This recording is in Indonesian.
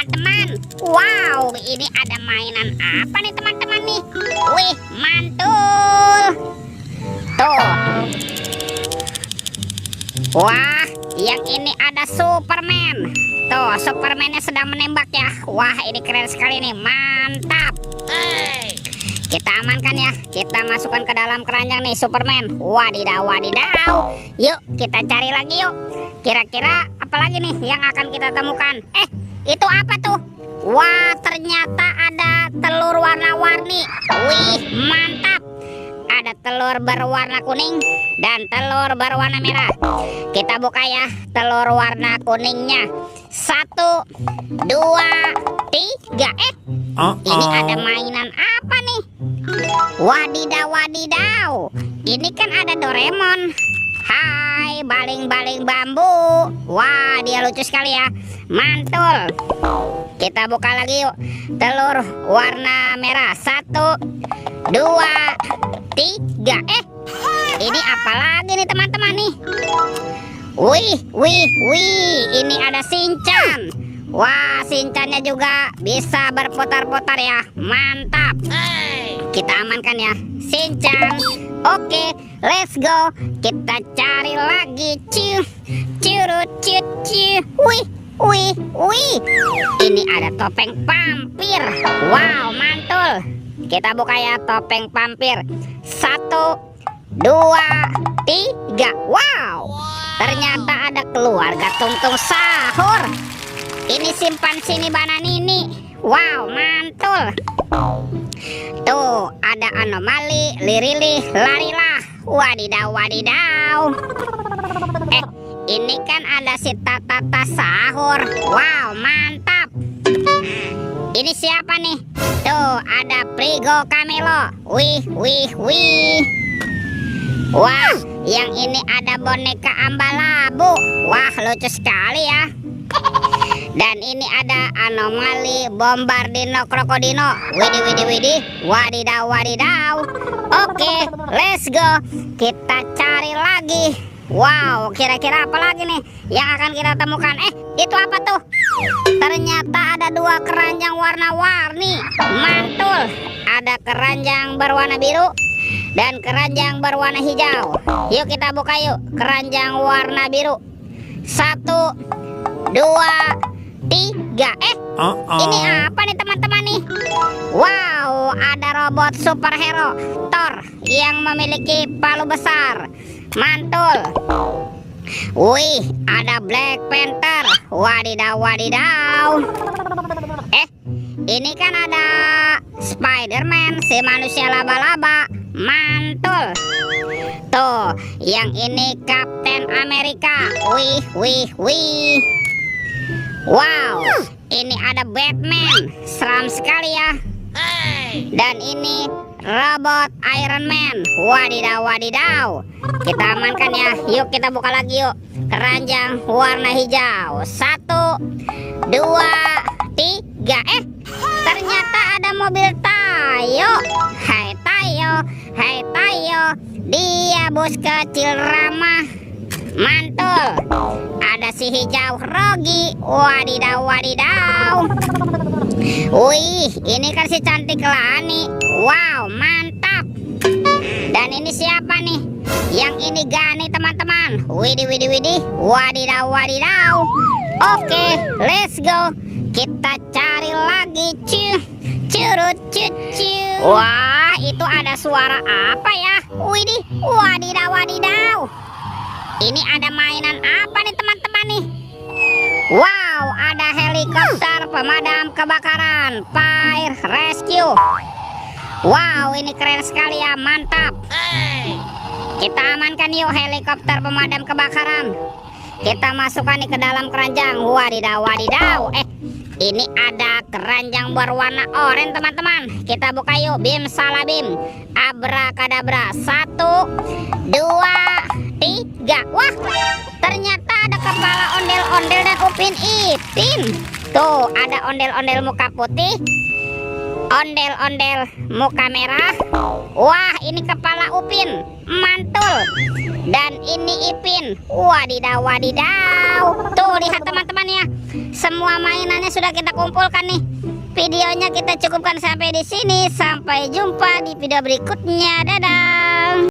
teman-teman. Wow, ini ada mainan apa nih teman-teman nih? Wih, mantul. Tuh. Wah, yang ini ada Superman. Tuh, Supermannya sedang menembak ya. Wah, ini keren sekali nih, mantap. Kita amankan ya. Kita masukkan ke dalam keranjang nih Superman. Wadidaw, wadidaw. Yuk, kita cari lagi yuk. Kira-kira apa lagi nih yang akan kita temukan? Itu apa tuh? Wah, ternyata ada telur warna-warni. Wih, mantap. Ada telur berwarna kuning dan telur berwarna merah. Kita buka ya telur warna kuningnya. 1, 2, 3. Ini ada mainan apa nih? Wadidaw, wadidaw. Ini kan ada Doraemon. Hai, baling-baling bambu. Wah, dia lucu sekali ya. Mantul. Kita buka lagi yuk. Telur warna merah. 1, 2, 3. Ini apa lagi nih teman-teman nih? Wih, wih, wih. Ini ada Shinchan. Wah, Shinchannya juga bisa berputar-putar ya. Mantap. Kita amankan ya Shinchan. Oke, let's go. Kita cari lagi. Curut, cuci. Wih, wih, wih. Ini ada topeng vampir. Wow, mantul. Kita buka ya topeng vampir. 1, 2, 3. Wow, ternyata ada keluarga Tungtung Sahur. Ini simpan sini Bananini. Wow, mantul. Tuh, ada anomali, lirili, larilah. Wadidaw, wadidaw. Ini kan ada si Tata Sahur. Wow, mantap. Ini siapa nih? Tuh, ada Prigo Camelo. Wih, wih, wih. Wah, yang ini ada boneka Ambalabu. Wah, lucu sekali ya. Dan ini ada anomali Bombardino Krokodino. Widih, widih, widih. Wadidaw, wadidaw. Oke, let's go. Kita cari lagi. Wow, kira-kira apa lagi nih yang akan kita temukan? Itu apa tuh? Ternyata ada 2 keranjang warna-warni. Mantul. Ada keranjang berwarna biru dan keranjang berwarna hijau. Yuk kita buka yuk keranjang warna biru. 1, 2, 3. Ini apa nih teman-teman nih? Wow, ada robot superhero Thor yang memiliki palu besar. Mantul. Wih, ada Black Panther. Wadidaw, wadidaw. Ini kan ada Spider-Man, si manusia laba-laba. Mantul. Tuh, yang ini Captain America. Wih, wih, wih. Wow, ini ada Batman. Seram sekali ya. Dan ini robot Iron Man. Wadidaw, wadidaw. Kita amankan ya. Yuk kita buka lagi yuk keranjang warna hijau. 1, 2, 3. Ternyata ada mobil Tayo. Hai Tayo, hai Tayo. Dia bos kecil ramah. Mantul. Ada si hijau Rogi. Wadidaw, wadidaw. Wih, ini kan si cantik Lani. Wow, mantap. Dan ini siapa nih? Yang ini Gani teman-teman. Widih, widih, widih. Wadidaw, wadidaw. Oke, let's go. Kita cari lagi. Curut, cuci. Wah, itu ada suara apa ya? Widih, wadidaw, wadidaw. Ini ada mainan apa nih teman-teman nih? Wow, ada helikopter pemadam kebakaran, fire rescue. Wow, ini keren sekali ya, mantap. Kita amankan yuk helikopter pemadam kebakaran. Kita masukkan nih ke dalam keranjang. Wadidaw, wadidaw. Ini ada keranjang berwarna oranye teman-teman. Kita buka yuk. Bim salabim, abrakadabra. 1, 2, 3. Wah, ternyata ada kepala ondel-ondel dan Upin Ipin. Tuh, ada ondel-ondel muka putih, ondel-ondel muka merah. Wah, ini kepala Upin. Mantul. Dan ini Ipin. Wadidaw, wadidaw. Tuh, lihat teman-teman ya. semua mainannya sudah kita kumpulkan nih. Videonya kita cukupkan sampai di sini. Sampai jumpa di video berikutnya. Dadah.